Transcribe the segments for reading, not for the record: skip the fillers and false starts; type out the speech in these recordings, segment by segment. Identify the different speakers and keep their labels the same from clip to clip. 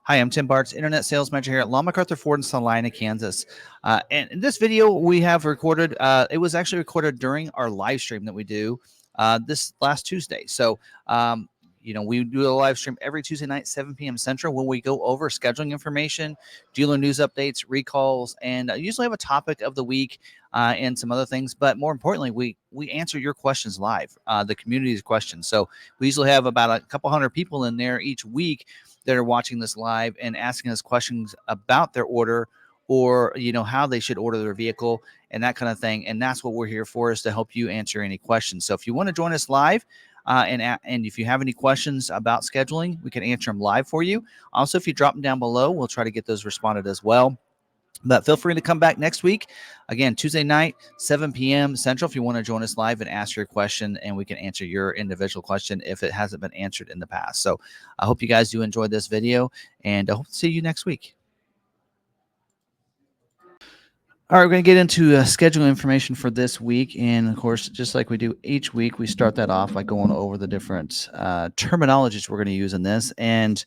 Speaker 1: Hi, I'm Tim Bartz, Internet Sales Manager here at McArthur Ford in Salina, Kansas. And in this video, we have recorded, it was actually recorded during our live stream that we do this last Tuesday. So, we do a live stream every Tuesday night, 7 p.m. Central, when we go over scheduling information, dealer news updates, recalls, and usually have a topic of the week and some other things. But more importantly, we answer your questions live, the community's questions. So we usually have about a couple hundred people in there each week that are watching this live and asking us questions about their order or how they should order their vehicle and that kind of thing. And that's what we're here for, is to help you answer any questions. So if you want to join us live and if you have any questions about scheduling, we can answer them live for you. Also, if you drop them down below, we'll try to get those responded as well. But feel free to come back next week. Again, Tuesday night, 7 p.m. Central, if you want to join us live and ask your question, and we can answer your individual question if it hasn't been answered in the past. So I hope you guys do enjoy this video, and I hope to see you next week. All right, we're going to get into schedule information for this week. And of course, just like we do each week, we start that off by going over the different terminologies we're going to use in this. And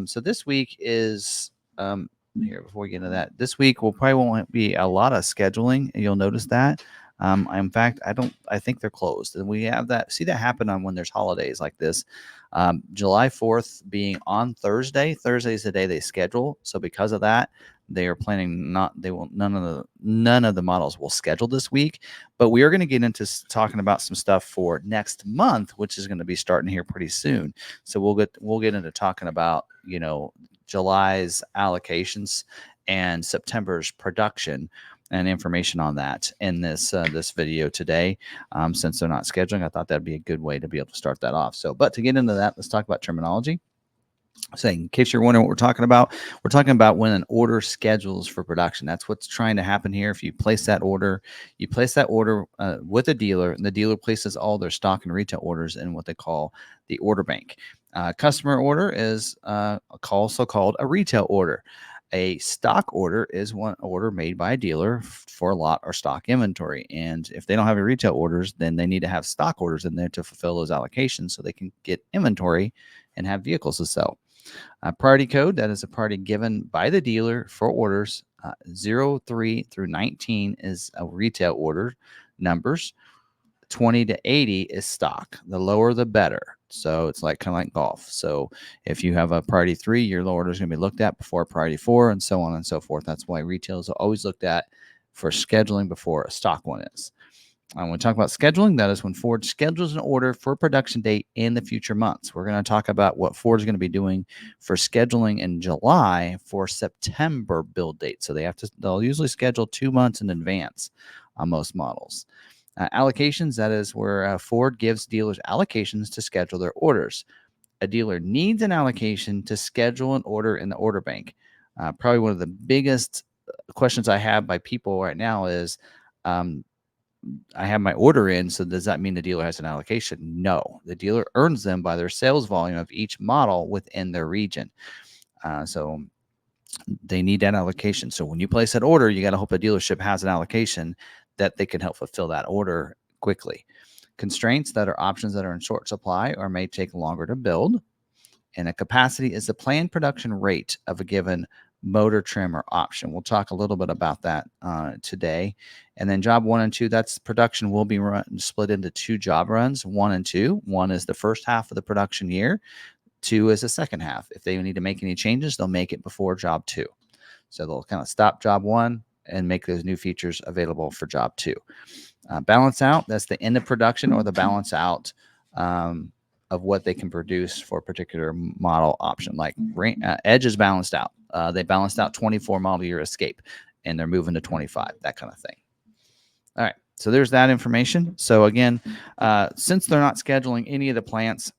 Speaker 1: so this week is... here, before we get into that, this week will probably won't be a lot of scheduling. You'll notice that. In fact, I think they're closed, and we have that. See that happen on when there's holidays like this. July 4th being on Thursday. Thursday is the day they schedule. So because of that, they are planning none of the models will schedule this week. But we are going to get into talking about some stuff for next month, which is going to be starting here pretty soon. So we'll get into talking about July's allocations and September's production and information on that in this this video today. Since they're not scheduling, I thought that'd be a good way to be able to start that off. So, but to get into that, let's talk about terminology. So in case you're wondering what we're talking about when an order schedules for production. That's what's trying to happen here. If you place that order, with a dealer, and the dealer places all their stock and retail orders in what they call the order bank. Customer order is also called a retail order. A stock order is one order made by a dealer for lot or stock inventory. And if they don't have any retail orders, then they need to have stock orders in there to fulfill those allocations so they can get inventory and have vehicles to sell. Priority code, that is a priority given by the dealer for orders 03 through 19 is a retail order numbers. 20 to 80 is stock. The lower, the better. So it's kind of like golf. So if you have a priority 3, your order is going to be looked at before priority 4, and so on and so forth. That's why retail is always looked at for scheduling before a stock one is. When we talk about scheduling, that is when Ford schedules an order for a production date in the future months. We're going to talk about what Ford is going to be doing for scheduling in July for September build date. So they'll usually schedule 2 months in advance on most models. Allocations, that is where Ford gives dealers allocations to schedule their orders. A dealer needs an allocation to schedule an order in the order bank. Probably one of the biggest questions I have by people right now is, I have my order in, so does that mean the dealer has an allocation? No, the dealer earns them by their sales volume of each model within their region. So they need that allocation. So when you place that order, you got to hope the dealership has an allocation that they can help fulfill that order quickly. Constraints, that are options that are in short supply or may take longer to build. And a capacity is the planned production rate of a given motor, trim, or option. We'll talk a little bit about that today. And then job 1 and 2, that's production will be split into 2 job runs, 1 and 2. 1 is the first half of the production year. 2 is the second half. If they need to make any changes, they'll make it before job 2. So they'll kind of stop job 1 and make those new features available for job 2. Balance out, that's the end of production or the balance out of what they can produce for a particular model option. Like Edge is balanced out. They balanced out 24 model year Escape, and they're moving to 25, that kind of thing. All right, so there's that information. So again, since they're not scheduling any of the plants,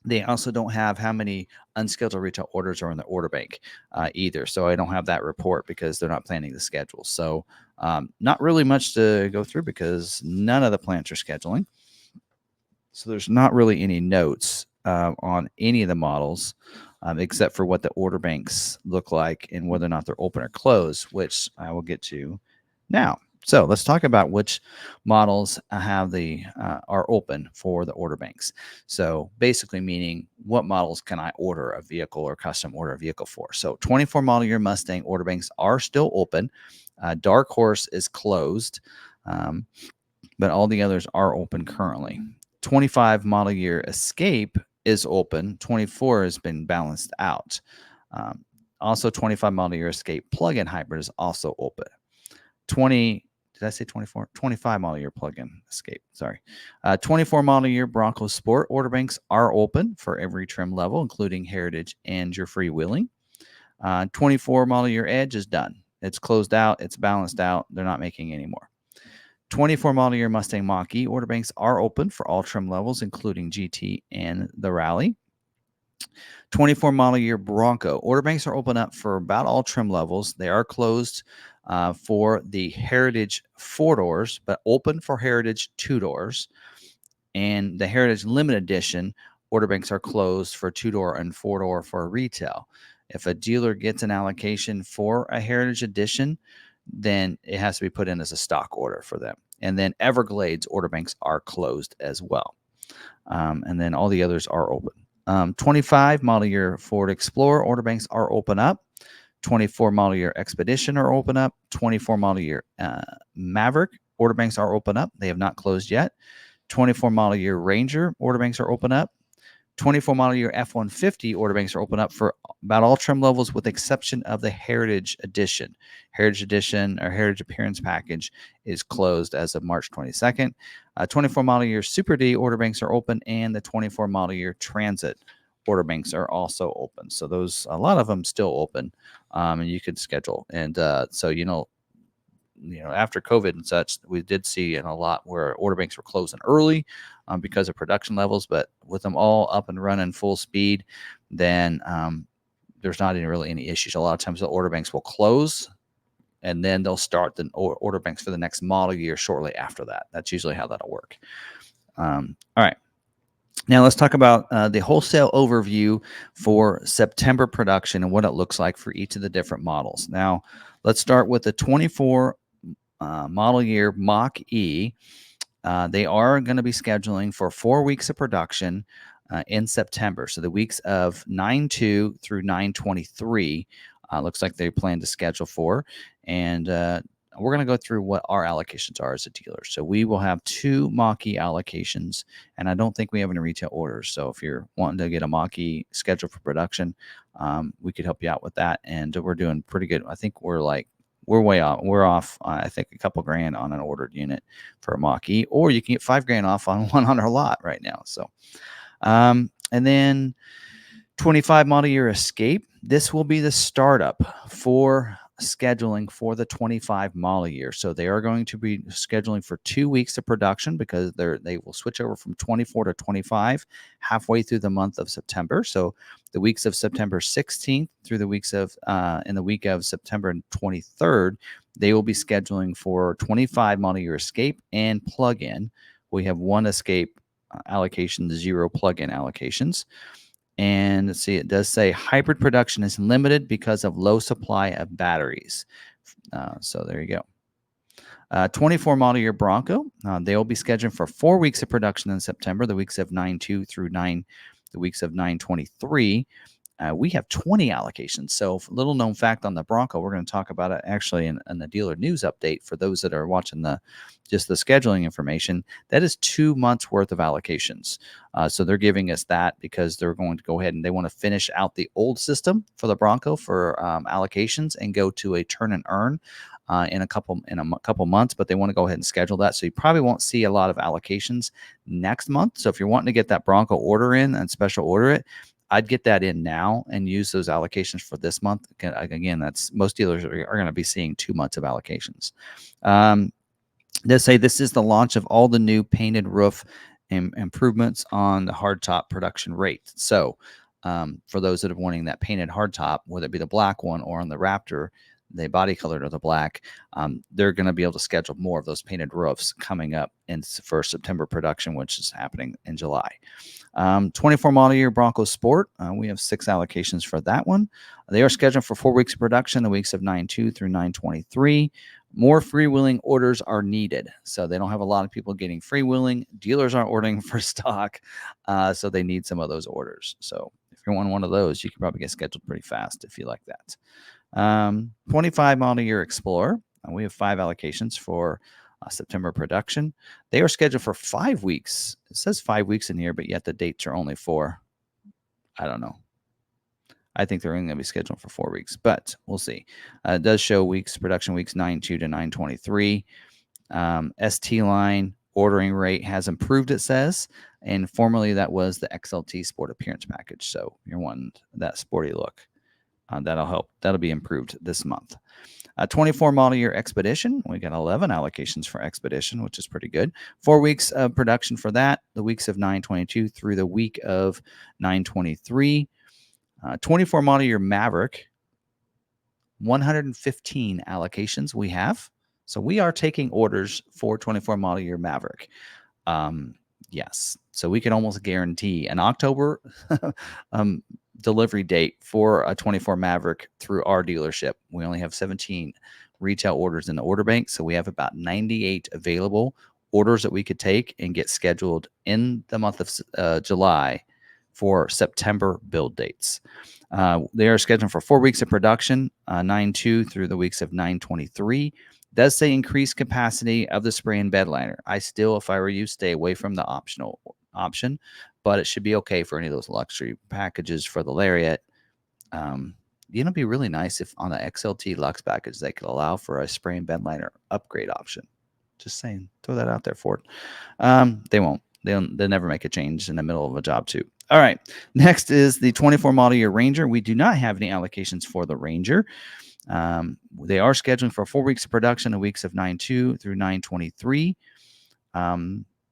Speaker 1: they also don't have how many unscheduled retail orders are in the order bank either. So I don't have that report because they're not planning the schedule. So not really much to go through because none of the plants are scheduling. So there's not really any notes on any of the models except for what the order banks look like and whether or not they're open or closed, which I will get to now. So let's talk about which models are open for the order banks. So basically meaning what models can I order a vehicle or custom order a vehicle for. So 24 model year Mustang order banks are still open. Dark Horse is closed, um, but all the others are open currently. 25 model year Escape is open. 24 has been balanced out. Um, Also, 25 model year Escape plug-in hybrid is also open. 20 did I say 24? 25 model year plug-in Escape. Sorry. 24 model year Bronco Sport order banks are open for every trim level, including Heritage and your freewheeling. 24 model year Edge is done. It's closed out. It's balanced out. They're not making any more. 24 model year Mustang Mach-E order banks are open for all trim levels, including GT and the Rally. 24 model year Bronco order banks are open up for about all trim levels. They are closed for the Heritage 4-doors, but open for Heritage 2-doors. And the Heritage Limited Edition order banks are closed for 2-door and 4-door for retail. If a dealer gets an allocation for a Heritage Edition, then it has to be put in as a stock order for them. And then Everglades order banks are closed as well. And then all the others are open. 25 model year Ford Explorer order banks are open up. 24 model year Expedition are open up. 24 model year Maverick order banks are open up. They have not closed yet. 24 model year Ranger order banks are open up. 24 model year F-150 order banks are open up for about all trim levels with the exception of the Heritage Edition. Heritage Edition or Heritage Appearance Package is closed as of March 22nd. 24 model year Super D order banks are open, and the 24 model year Transit order banks are also open. So those, a lot of them still open, and you could schedule. And so, after COVID and such, we did see in a lot where order banks were closing early because of production levels, but with them all up and running full speed, then there's not really any issues. A lot of times the order banks will close and then they'll start the order banks for the next model year shortly after that. That's usually how that'll work. All right. Now let's talk about the wholesale overview for September production and what it looks like for each of the different models. Now let's start with the 24 model year Mach-E. They are going to be scheduling for 4 weeks of production in September. So the weeks of 9/2 through 9/23 looks like they plan to schedule for. And we're going to go through what our allocations are as a dealer. So we will have 2 Mach-E allocations, and I don't think we have any retail orders. So if you're wanting to get a Mach-E scheduled for production, we could help you out with that. And we're doing pretty good. I think we're way off. We're off, I think, a couple grand on an ordered unit for a Mach-E, or you can get $5,000 off on one on our lot right now. So, and then 25 model year Escape. This will be the startup for scheduling for the 25 model year. So they are going to be scheduling for 2 weeks of production because they will switch over from 24 to 25 halfway through the month of September. So the weeks of September 16th through the weeks of in the week of September 23rd, they will be scheduling for 25 model year Escape and plug-in. We have 1 Escape allocation, 0 plug-in allocations. And let's see, it does say hybrid production is limited because of low supply of batteries. So there you go. 24 model year Bronco. They will be scheduled for 4 weeks of production in September, the weeks of 9/2 through the weeks of 9/23. We have 20 allocations. So little known fact on the Bronco, we're going to talk about it actually in the dealer news update for those that are watching just the scheduling information. That is 2 months worth of allocations. So they're giving us that because they're going to go ahead and they want to finish out the old system for the Bronco for allocations and go to a turn and earn in a couple months, but they want to go ahead and schedule that. So you probably won't see a lot of allocations next month. So if you're wanting to get that Bronco order in and special order it, I'd get that in now and use those allocations for this month. Again, that's most dealers are going to be seeing 2 months of allocations. They say this is the launch of all the new painted roof improvements on the hardtop production rate. So for those that are wanting that painted hardtop, whether it be the black one or on the Raptor, they body colored or the black, they're going to be able to schedule more of those painted roofs coming up for September production, which is happening in July. 24 model year Bronco Sport. We have 6 allocations for that one. They are scheduled for 4 weeks of production, the weeks of 9/2 through 9/23. More freewheeling orders are needed. So they don't have a lot of people getting freewheeling. Dealers aren't ordering for stock. So they need some of those orders. So if you want one of those, you can probably get scheduled pretty fast if you like that. 25 model year Explorer. We have 5 allocations for September production. They are scheduled for 5 weeks. It says 5 weeks in here, but yet the dates are only 4. I don't know. I think they're only going to be scheduled for 4 weeks, but we'll see. It does show production weeks 9/2 to 9/23. ST line ordering rate has improved, it says, and formerly that was the XLT Sport Appearance Package. So you're wanting that sporty look. That'll help. That'll be improved this month. 24 model year Expedition. We got 11 allocations for Expedition, which is pretty good. 4 weeks of production for that. The weeks of 9/22 through the week of 9/23. 24 model year Maverick, 115 allocations we have. So we are taking orders for 24 model year Maverick. Yes. So we can almost guarantee an October delivery date for a 24 Maverick through our dealership. We only have 17 retail orders in the order bank. So we have about 98 available orders that we could take and get scheduled in the month of July for September build dates. They are scheduled for 4 weeks of production, 9/2 through the weeks of 9/23. Does say increased capacity of the spray and bed liner. I still, if I were you, stay away from the optional option, but it should be okay for any of those luxury packages for the Lariat. It'd be really nice if on the XLT Lux package they could allow for a spray and bed liner upgrade option. Just saying, throw that out there for it. They won't. They'll never make a change in the middle of a job too. All right. Next is the 24 model year Ranger. We do not have any allocations for the Ranger. They are scheduling for 4 weeks of production, the weeks of 9/2 through 9/23.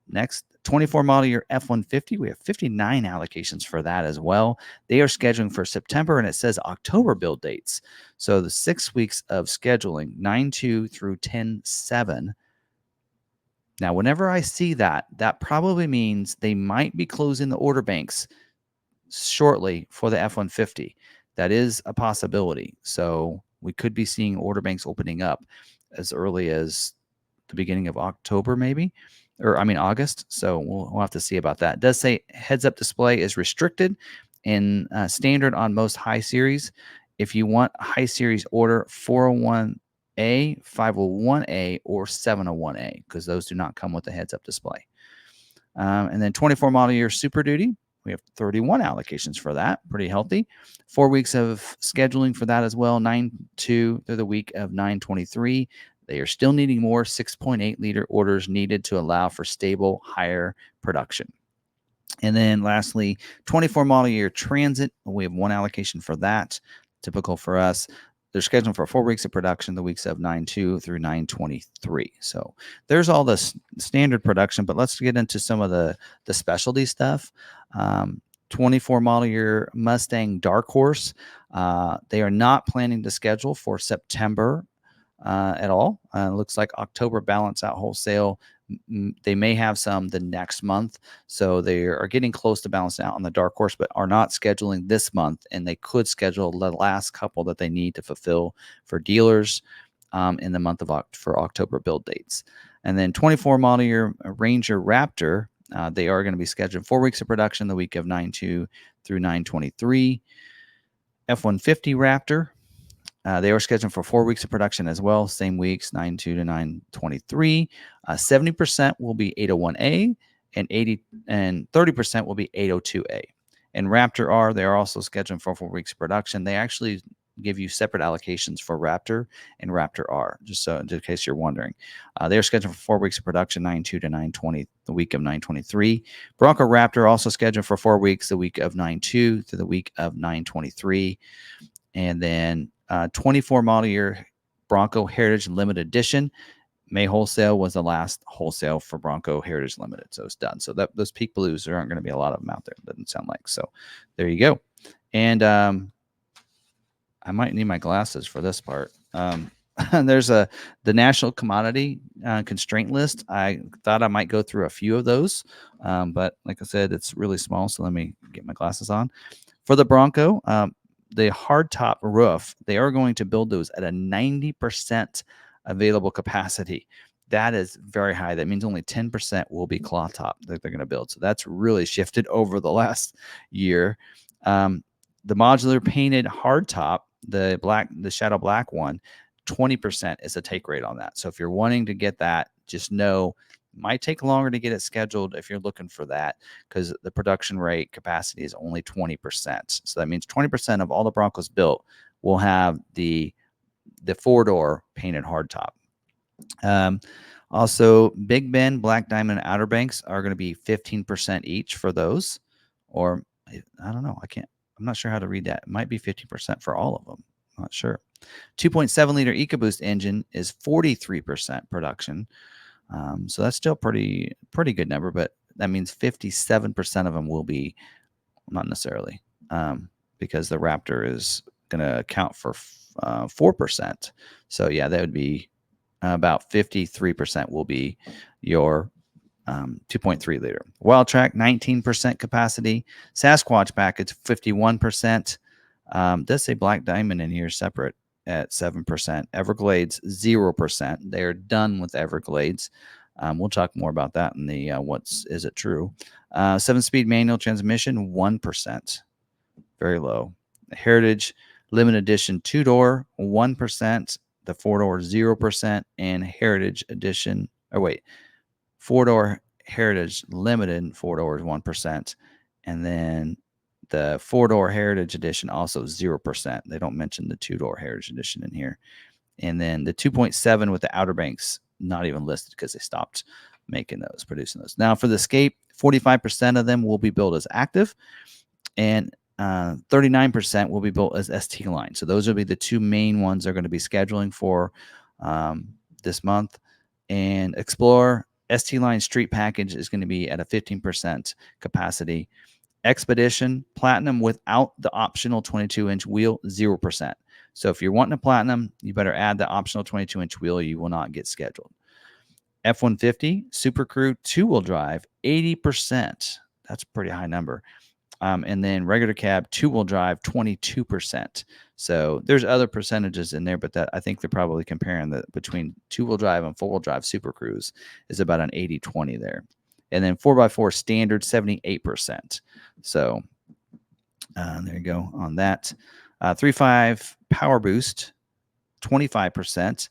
Speaker 1: Next, 24 model year F-150. We have 59 allocations for that as well. They are scheduling for September, and it says October build dates. So the 6 weeks of scheduling, 9/2 through 10/7. Now, whenever I see that, that probably means they might be closing the order banks shortly for the F-150. That is a possibility. So we could be seeing order banks opening up as early as the beginning of October, maybe, August. So we'll have to see about that. It does say heads-up display is restricted and standard on most high series. If you want a high series order, 401A, 501A, or 701A, because those do not come with a heads-up display. And then 24 model year Super Duty. We have 31 allocations for that. Pretty healthy. 4 weeks of scheduling for that as well. 9/2 through the week of 9/23. They are still needing more 6.8 liter orders needed to allow for stable, higher production. And then lastly, 24 model year Transit. We have 1 allocation for that. Typical for us. They're scheduled for 4 weeks of production, the weeks of 9/2 through 9/23. So there's all the standard production, but let's get into some of the specialty stuff. 24 model year Mustang Dark Horse. They are not planning to schedule for September at all. Looks like October balance out wholesale. They may have some the next month. So they are getting close to balancing out on the Dark Horse, but are not scheduling this month. And they could schedule the last couple that they need to fulfill for dealers in the month of for October build dates. And then 24 model year Ranger Raptor. They are going to be scheduled 4 weeks of production, the week of 9/2 through 9/23. F-150 Raptor. They are scheduled for 4 weeks of production as well, same weeks, 9/2 to 9/23. 70% will be 801A, and 30% will be 802A. And Raptor R, they are also scheduled for 4 weeks of production. They actually give you separate allocations for Raptor and Raptor R, just so in case you're wondering. They are scheduled for 4 weeks of production, 9/2 to 9/20, the week of 9/23. Bronco Raptor also scheduled for 4 weeks, the week of 9/2 to the week of 9/23. And then 24 model year Bronco Heritage Limited Edition. May wholesale was the last wholesale for Bronco Heritage Limited. So it's done. So those Peak Blues, there aren't going to be a lot of them out there. Doesn't sound like. So there you go. And I might need my glasses for this part. There's the national commodity constraint list. I thought I might go through a few of those. But like I said, it's really small. So let me get my glasses on. For the Bronco, the hardtop roof, they are going to build those at a 90% available capacity. That is very high. That means only 10% will be cloth top that they're going to build. So that's really shifted over the last year. The modular painted hard top, the shadow black one, 20% is a take rate on that. So if you're wanting to get that, just know it might take longer to get it scheduled if you're looking for that, because the production rate capacity is only 20%. So that means 20% of all the Broncos built will have the 4-door painted hardtop. Also, Big Ben, Black Diamond, and Outer Banks are going to be 15% each for those. Or I don't know. I'm not sure how to read that. It might be 15% for all of them. I'm not sure. 2.7 liter EcoBoost engine is 43% production. So that's still pretty good number, but that means 57% of them will be, not necessarily, because the Raptor is going to account for 4%. So yeah, that would be about 53% will be your 2.3 liter. Wild Track, 19% capacity. Sasquatch package, 51%. Does say Black Diamond in here separate at 7%. Everglades, 0%. They are done with Everglades. We'll talk more about that in the is it true. 7-speed manual transmission, 1%. Very low. Heritage Limited Edition 2-door, 1%. The 4-door, 0%. And Heritage Edition, 4-door Heritage Limited 4-door is 1%. And then the 4-door Heritage Edition also 0%. They don't mention the 2-door Heritage Edition in here. And then the 2.7 with the Outer Banks, not even listed because they stopped producing those. Now for the Escape, 45% of them will be built as active, and 39% will be built as ST line. So those will be the two main ones they're going to be scheduling for this month. And Explorer ST line street package is going to be at a 15% capacity. Expedition Platinum without the optional 22-inch wheel, 0%. So if you're wanting a Platinum, you better add the optional 22-inch wheel. You will not get scheduled. F-150 Super Crew 2-wheel drive, 80%. That's a pretty high number. And then regular cab 2-wheel drive, 22%. So there's other percentages in there, but that I think they're probably comparing the between 2-wheel drive and 4-wheel drive Super Cruise is about an 80-20 there. And then 4x4 standard, 78%. So there you go on that. 3.5 Power Boost, 25%.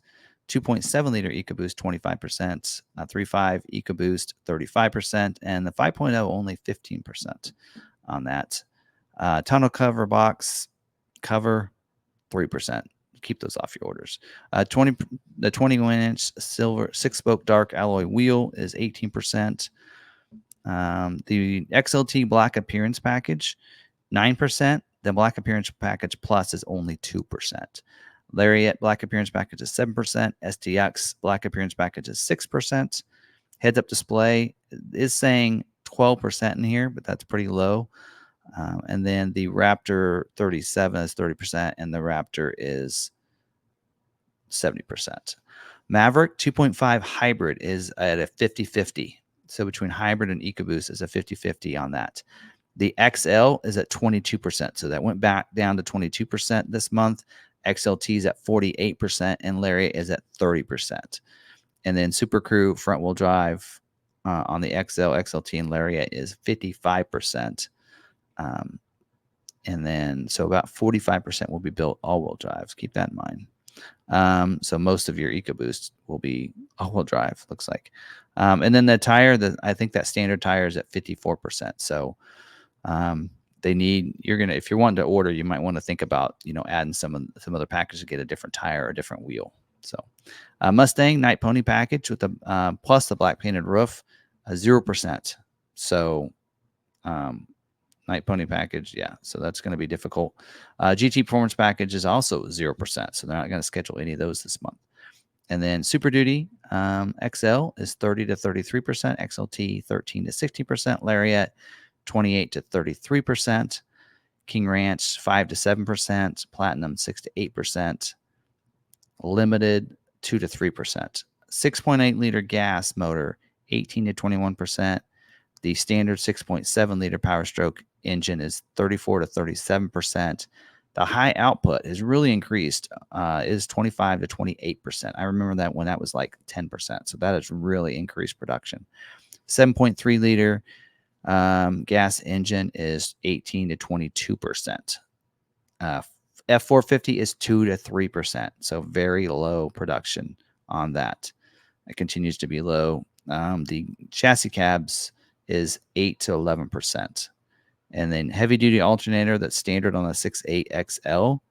Speaker 1: 2.7 liter EcoBoost, 25%. 3.5 EcoBoost, 35%. And the 5.0 only 15% on that. Tonneau cover box cover, 3%. Keep those off your orders. The 21-inch silver 6-spoke dark alloy wheel is 18%. The XLT black appearance package, 9%. The black appearance package plus is only 2%. Lariat black appearance package is 7%. STX black appearance package is 6%. Heads-up display is saying 12% in here, but that's pretty low. And then the Raptor 37 is 30%, and the Raptor is 70%. Maverick 2.5 hybrid is at a 50-50. So between hybrid and EcoBoost is a 50-50 on that. The XL is at 22%. So that went back down to 22% this month. XLT is at 48%, and Lariat is at 30%. And then Super Crew front-wheel drive on the XL, XLT, and Lariat is 55%. And then so about 45% will be built all-wheel drives. Keep that in mind. So most of your EcoBoost will be all-wheel drive, looks like. And then the tire, I think that standard tire is at 54%. So if you're wanting to order, you might want to think about, adding some other package to get a different tire or a different wheel. So Mustang Night Pony package with the plus the black painted roof, 0%. So Night Pony package, yeah. So that's going to be difficult. GT Performance package is also 0%. So they're not going to schedule any of those this month. And then Super Duty XL is 30 to 33%. XLT 13 to 60%. Lariat 28 to 33%. King Ranch 5 to 7%. Platinum 6 to 8%. Limited 2 to 3%. 6.8 liter gas motor 18 to 21%. The standard 6.7 liter Power Stroke engine is 34 to 37%. The high output has really increased, is 25 to 28%. I remember that when that was like 10%. So that has really increased production. 7.3 liter gas engine is 18 to 22%. F450 is 2 to 3%. So very low production on that. It continues to be low. The chassis cabs is 8 to 11%. And then heavy duty alternator that's standard on the 6.8 XL,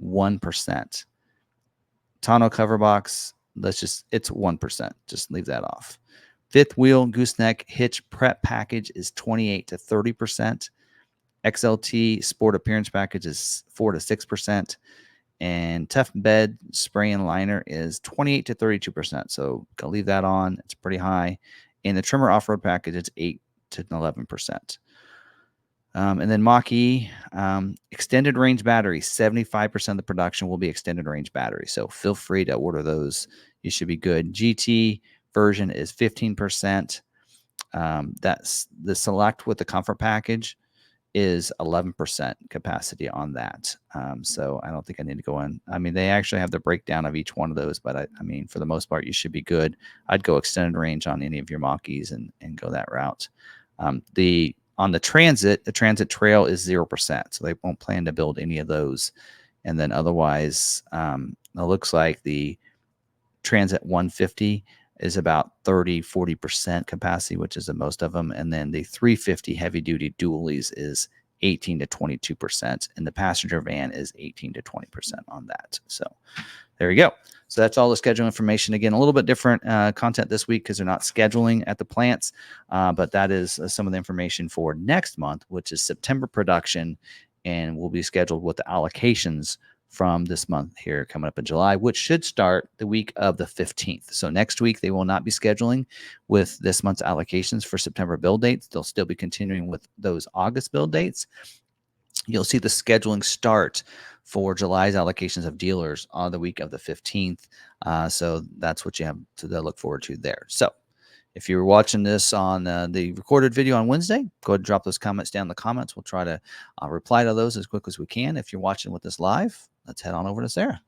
Speaker 1: 1%. Tonneau cover box, it's 1%. Just leave that off. Fifth wheel gooseneck hitch prep package is 28 to 30%. XLT sport appearance package is 4 to 6%. And tough bed spray and liner is 28 to 32%. So gonna leave that on. It's pretty high. And the trimmer off-road package, it's 8 to 11%. And then mach-e, extended range battery, 75% of the production will be extended range battery. So feel free to order those. You should be good. GT version is 15%. That's the select with the comfort package is 11% capacity on that. So I don't think I need to go in. I mean, they actually have the breakdown of each one of those, but I mean, for the most part, you should be good. I'd go extended range on any of your mach-es and go that route. On the Transit Trail is 0%, so they won't plan to build any of those. And then otherwise, it looks like the Transit 150 is about 30-40% capacity, which is the most of them. And then the 350 heavy-duty dualies is 18 to 22%, and the passenger van is 18 to 20% on that. So there you go. So that's all the schedule information. Again, a little bit different content this week because they're not scheduling at the plants, but that is some of the information for next month, which is September production, and will be scheduled with the allocations from this month here coming up in July, which should start the week of the 15th. So next week, they will not be scheduling with this month's allocations for September build dates. They'll still be continuing with those August build dates. You'll see the scheduling start for July's allocations of dealers on the week of the 15th. So that's what you have to look forward to there. So if you're watching this on the recorded video on Wednesday, go ahead and drop those comments down in the comments. We'll try to reply to those as quick as we can. If you're watching with us live, let's head on over to Sarah.